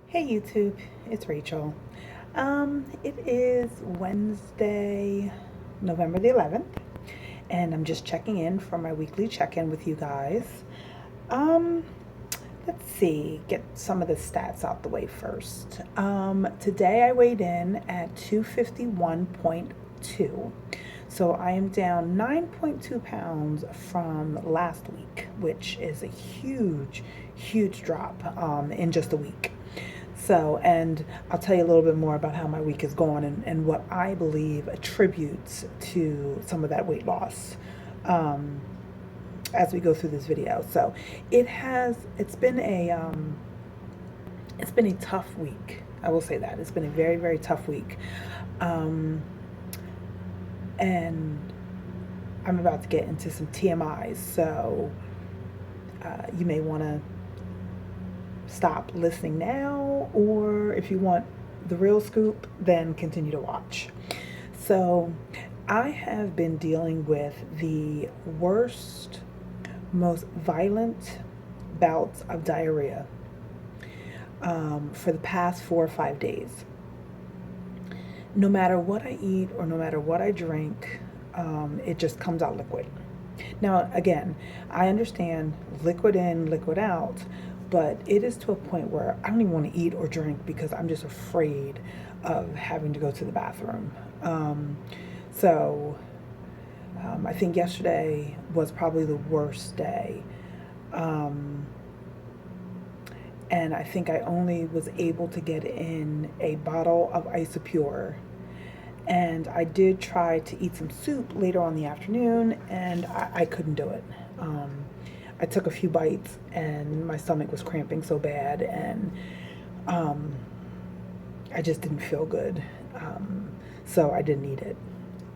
Hey YouTube, it's Rachel. It is Wednesday, November the 11th, and I'm just checking in for my weekly check-in with you guys. Um, let's see, get some of the stats out the way first. Today I weighed in at 251.2. So I am down 9.2 pounds from last week, which is a huge drop in just a week. So, and I'll tell you a little bit more about how my week is going and what I believe attributes to some of that weight loss um, as we go through this video. So, it's been a tough week. I will say that it's been a very tough week, um, and I'm about to get into some TMIs. So, you may want to stop listening now, or if you want the real scoop, then continue to watch. So, I have been dealing with the worst, most violent bouts of diarrhea for the past 4 or 5 days. No matter what I eat or no matter what I drink, it just comes out liquid. Now, again, I understand liquid in, liquid out, but it is to a point where I don't even want to eat or drink because I'm just afraid of having to go to the bathroom. So I think yesterday was probably the worst day. And I think I only was able to get in a bottle of Isopure. And I did try to eat some soup later on in the afternoon, and I couldn't do it. I took a few bites, and my stomach was cramping so bad, and um, I just didn't feel good. So I didn't eat it.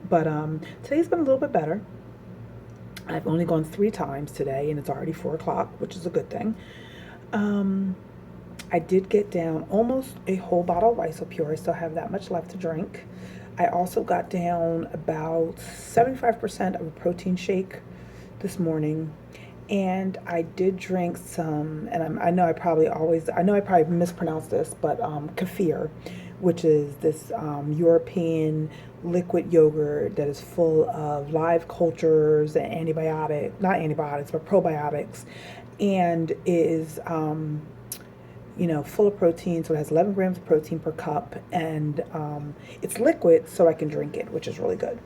But today's been a little bit better. I've only gone 3 times today, and it's already 4 o'clock, which is a good thing. I did get down almost a whole bottle of Isopure. I still have that much left to drink. I also got down about 75% of a protein shake this morning. And I did drink some, and I know I probably mispronounce this, but kefir, which is this European liquid yogurt that is full of live cultures and not antibiotics, but probiotics, and is full of protein. So it has 11 grams of protein per cup, and it's liquid, so I can drink it, which is really good.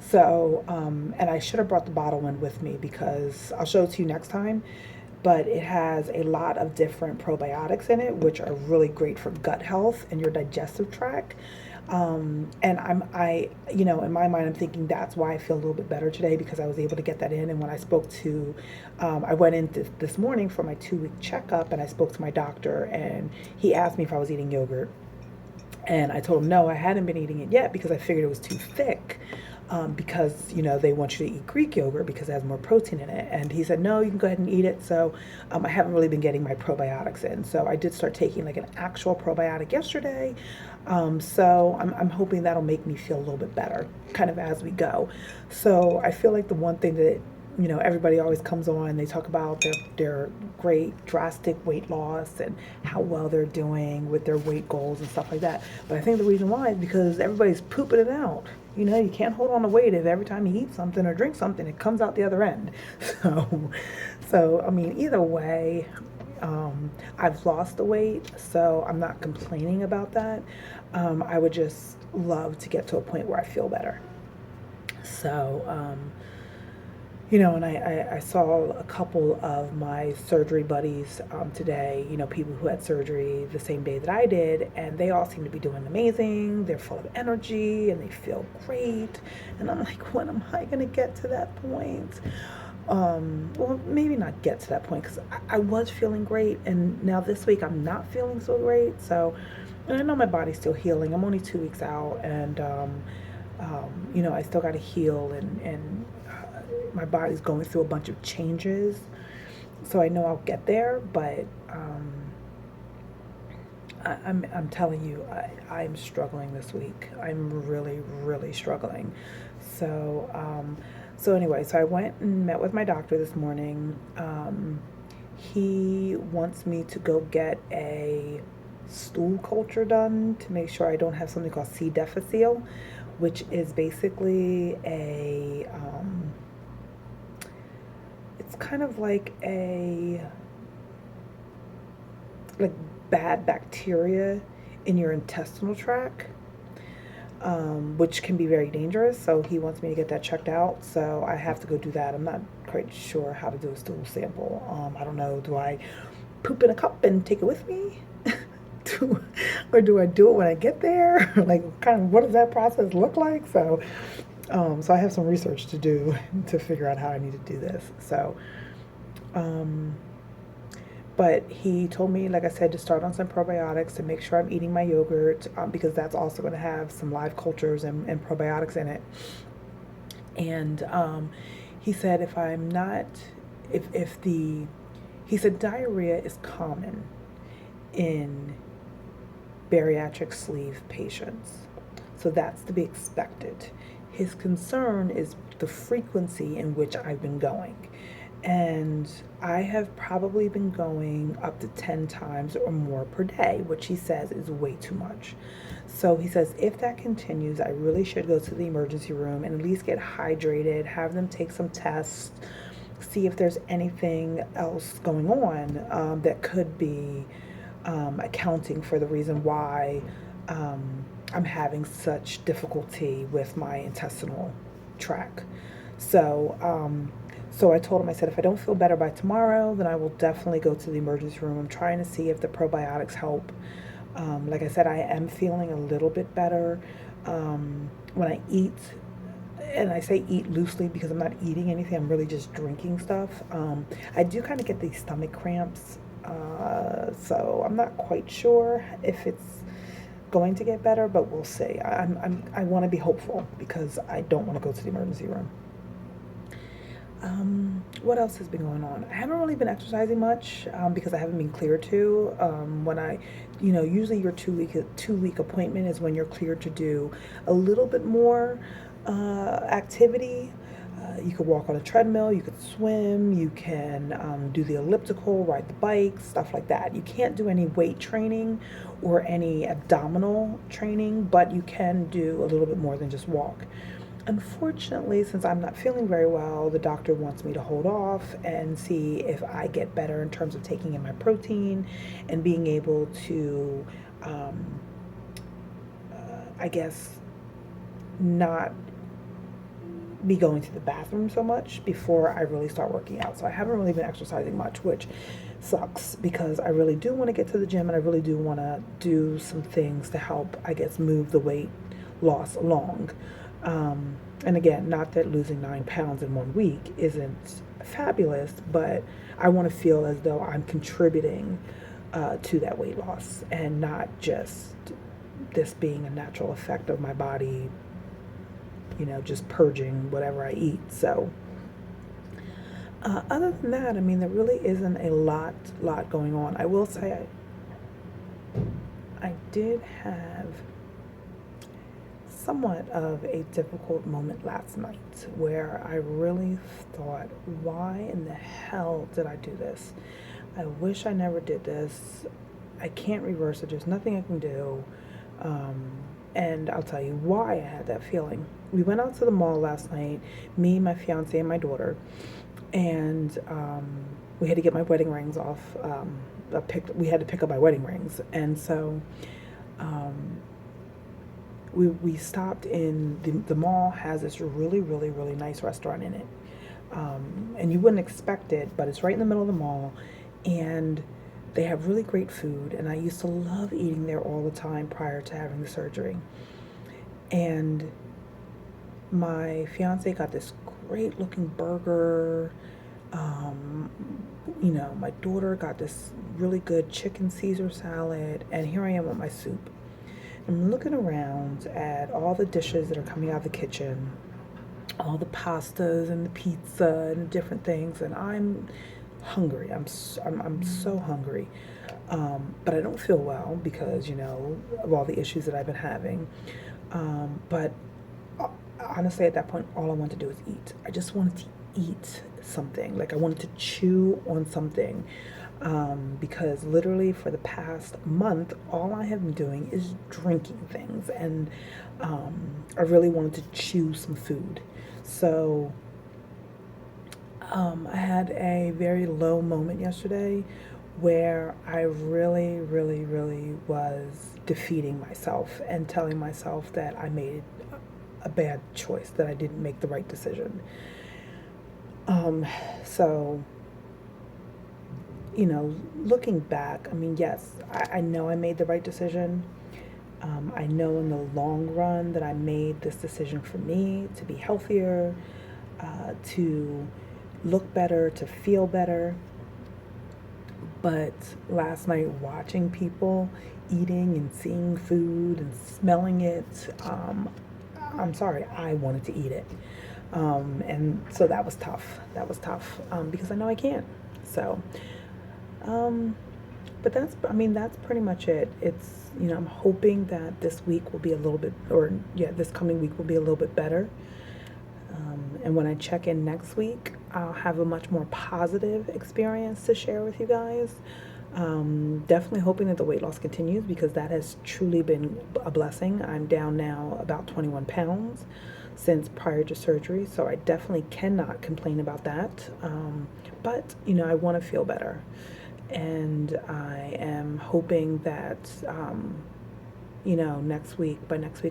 So, and I should have brought the bottle in with me because I'll show it to you next time. But it has a lot of different probiotics in it, which are really great for gut health and your digestive tract. And in my mind, I'm thinking that's why I feel a little bit better today because I was able to get that in. And when I spoke to, I went in this morning for my 2-week checkup, and I spoke to my doctor, and he asked me if I was eating yogurt. And I told him no, I hadn't been eating it yet because I figured it was too thick. Because they want you to eat Greek yogurt because it has more protein in it. And he said, no, you can go ahead and eat it. So I haven't really been getting my probiotics in. So I did start taking like an actual probiotic yesterday. So I'm hoping that'll make me feel a little bit better kind of as we go. So I feel like the one thing that everybody always comes on, they talk about their great drastic weight loss and how well they're doing with their weight goals and stuff like that. But I think the reason why is because everybody's pooping it out. You can't hold on to weight if every time you eat something or drink something, it comes out the other end. So I mean, either way, I've lost the weight, so I'm not complaining about that. I would just love to get to a point where I feel better. So, and I saw a couple of my surgery buddies today, people who had surgery the same day that I did, and they all seem to be doing amazing. They're full of energy and they feel great. And I'm like, when am I going to get to that point? Well, maybe not get to that point because I was feeling great, and now this week I'm not feeling so great. So, and I know my body's still healing. I'm only 2 weeks out, and I still got to heal, and my body's going through a bunch of changes, so I know I'll get there. But I'm telling you, I'm struggling this week. I'm really struggling. So anyway, so I went and met with my doctor this morning. He wants me to go get a stool culture done to make sure I don't have something called C. difficile, which is basically it's kind of like like bad bacteria in your intestinal tract, which can be very dangerous. So he wants me to get that checked out. So I have to go do that. I'm not quite sure how to do a stool sample. I don't know. Do I poop in a cup and take it with me? Or do I do it when I get there? Like, kind of, what does that process look like? So I have some research to do to figure out how I need to do this. So, but he told me, like I said, to start on some probiotics to make sure I'm eating my yogurt, because that's also going to have some live cultures and probiotics in it. And he said if I'm not, if the, he said diarrhea is common in bariatric sleeve patients. So that's to be expected. His concern is the frequency in which I've been going. And I have probably been going up to 10 times or more per day, which he says is way too much. So he says if that continues, I really should go to the emergency room and at least get hydrated, have them take some tests, see if there's anything else going on that could be accounting for the reason why I'm having such difficulty with my intestinal tract. So I told him, I said, if I don't feel better by tomorrow, then I will definitely go to the emergency room. I'm trying to see if the probiotics help. Like I said, I am feeling a little bit better when I eat. And I say eat loosely because I'm not eating anything. I'm really just drinking stuff. I do kind of get these stomach cramps. So I'm not quite sure if it's going to get better, but we'll see. I want to be hopeful because I don't want to go to the emergency room. What else has been going on? I haven't really been exercising much because I haven't been cleared to. When I, usually your two-week appointment is when you're cleared to do a little bit more activity. You could walk on a treadmill, you could swim, you can do the elliptical, ride the bike, stuff like that. You can't do any weight training or any abdominal training, but you can do a little bit more than just walk. Unfortunately, since I'm not feeling very well, the doctor wants me to hold off and see if I get better in terms of taking in my protein and being able to, I guess, not be going to the bathroom so much before I really start working out. So I haven't really been exercising much, which sucks because I really do want to get to the gym and I really do want to do some things to help, I guess, move the weight loss along. And again, not that losing 9 pounds in 1 week isn't fabulous, but I want to feel as though I'm contributing to that weight loss and not just this being a natural effect of my body, just purging whatever I eat. So other than that, I mean, there really isn't a lot going on. I will say I did have somewhat of a difficult moment last night where I really thought, why in the hell did I do this? I wish I never did this. I can't reverse it. There's nothing I can do. And I'll tell you why I had that feeling. We went out to the mall last night, me, my fiance, and my daughter, and we had to get my wedding rings off. We had to pick up my wedding rings, and so we stopped in the mall. Has this really, really, really nice restaurant in it, and you wouldn't expect it, but it's right in the middle of the mall, and they have really great food, and I used to love eating there all the time prior to having the surgery. And my fiance got this great looking burger. My daughter got this really good chicken Caesar salad, and here I am with my soup. I'm looking around at all the dishes that are coming out of the kitchen, all the pastas and the pizza and different things, and I'm hungry. I'm so hungry, but I don't feel well because of all the issues that I've been having. But honestly, at that point, all I wanted to do was eat. I just wanted to eat something. Like I wanted to chew on something. because literally for the past month, all I have been doing is drinking things, and I really wanted to chew some food. So I had a very low moment yesterday where I really, really, really was defeating myself and telling myself that I made a bad choice, that I didn't make the right decision. So, looking back, I mean, yes, I know I made the right decision. I know in the long run that I made this decision for me to be healthier, to look better, to feel better. But last night, watching people eating and seeing food and smelling it, I'm sorry, I wanted to eat it. And so that was tough. That was tough, because I know I can't. So, but that's pretty much it. It's, I'm hoping that this week will be a little bit, or yeah, this coming week will be a little bit better. And when I check in next week, I'll have a much more positive experience to share with you guys. Definitely hoping that the weight loss continues, because that has truly been a blessing. I'm down now about 21 pounds since prior to surgery, so I definitely cannot complain about that. But, I want to feel better. And I am hoping that, by next week,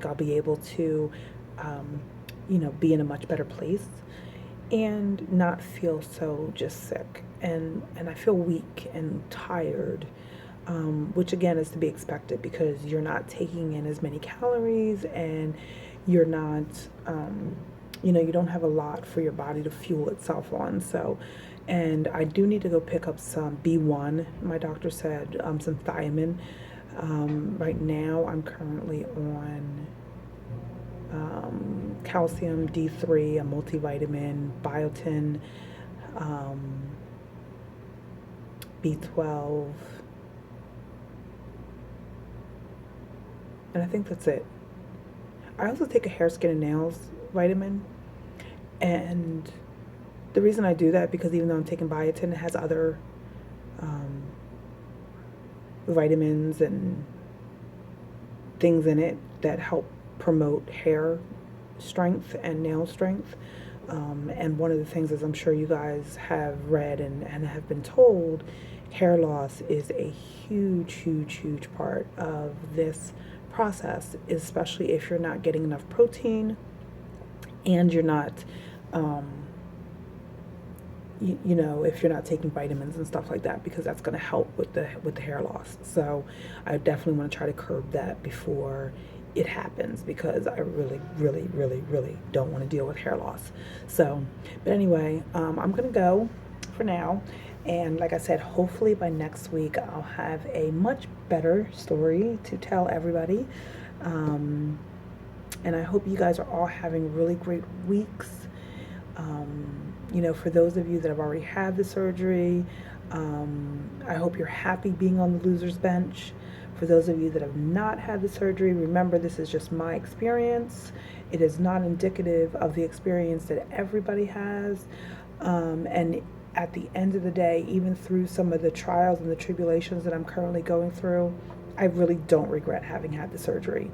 I'll be able to, be in a much better place and not feel so just sick. And I feel weak and tired, which again is to be expected, because you're not taking in as many calories, and you're not, you don't have a lot for your body to fuel itself on. So, and I do need to go pick up some B1. My doctor said some thiamine. Right now I'm currently on calcium, D3, a multivitamin, biotin, B12, and I think that's it. I also take a hair, skin, and nails vitamin, and the reason I do that, because even though I'm taking biotin, it has other vitamins and things in it that help promote hair strength and nail strength. And one of the things, as I'm sure you guys have read and have been told, hair loss is a huge, huge, huge part of this process, especially if you're not getting enough protein and you're not, if you're not taking vitamins and stuff like that, because that's going to help with the hair loss. So I definitely want to try to curb that before it happens, because I really, really, really, really don't want to deal with hair loss. So, but anyway, I'm going to go for now. And like I said, hopefully by next week, I'll have a much better story to tell everybody. And I hope you guys are all having really great weeks. For those of you that have already had the surgery, I hope you're happy being on the loser's bench. For those of you that have not had the surgery, remember, this is just my experience. It is not indicative of the experience that everybody has. And at the end of the day, even through some of the trials and the tribulations that I'm currently going through, I really don't regret having had the surgery.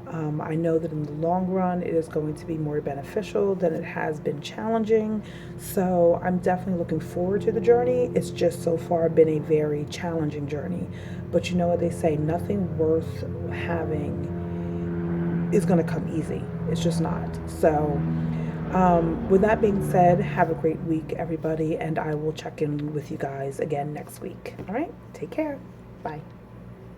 I know that in the long run, it is going to be more beneficial than it has been challenging. So I'm definitely looking forward to the journey. It's just so far been a very challenging journey. But you know what they say, nothing worth having is going to come easy. It's just not. So with that being said, have a great week, everybody. And I will check in with you guys again next week. All right. Take care. Bye.